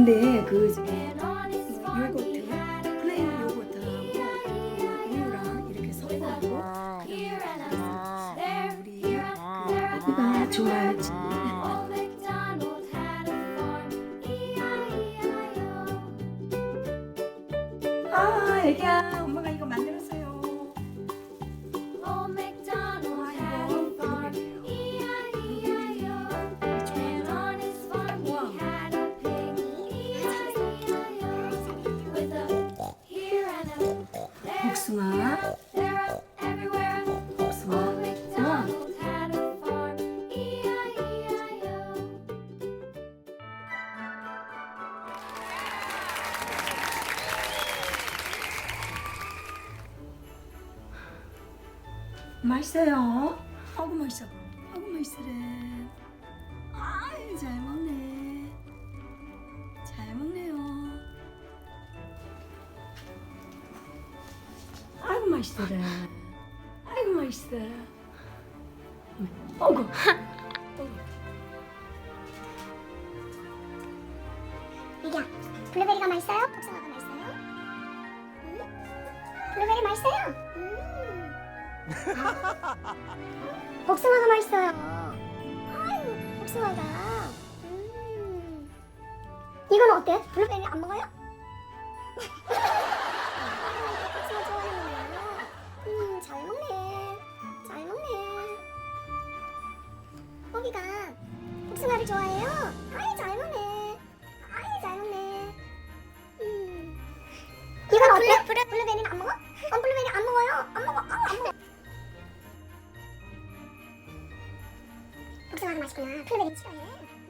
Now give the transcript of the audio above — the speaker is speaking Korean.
근데 그 요거트, 플레인 요거트하고 우유랑 이렇게 섞어가지고 우리 아이가 좋아할지. 아, 애기야, 엄마가 이거 만들었어요. 복숭아, 맛있어요. 아구 맛있어. 아구 맛있어래. 아이, 잘 먹네. 잘 먹네요. 아이고 맛있어래. 아이고 맛있어. 어구. 애기야, 블루베리가 맛있어요? 복숭아가 맛있어요? 블루베리 맛있어요? 복숭아가 맛있어요. 아유, 복숭아가. 이건 어때? 블루베리 안 먹어요? 복숭아 좋아하는구나. 잘 먹네. 잘 먹네. 뽀비가 복숭아를 좋아해요? 아이, 잘 먹네. 아이, 잘 먹네. 이건 어때? 블루베리는 안 먹어? 블루베리 안 먹어요. 안 먹어. 안 먹어. 복숭아가 맛있구나. 블루베리 싫어해.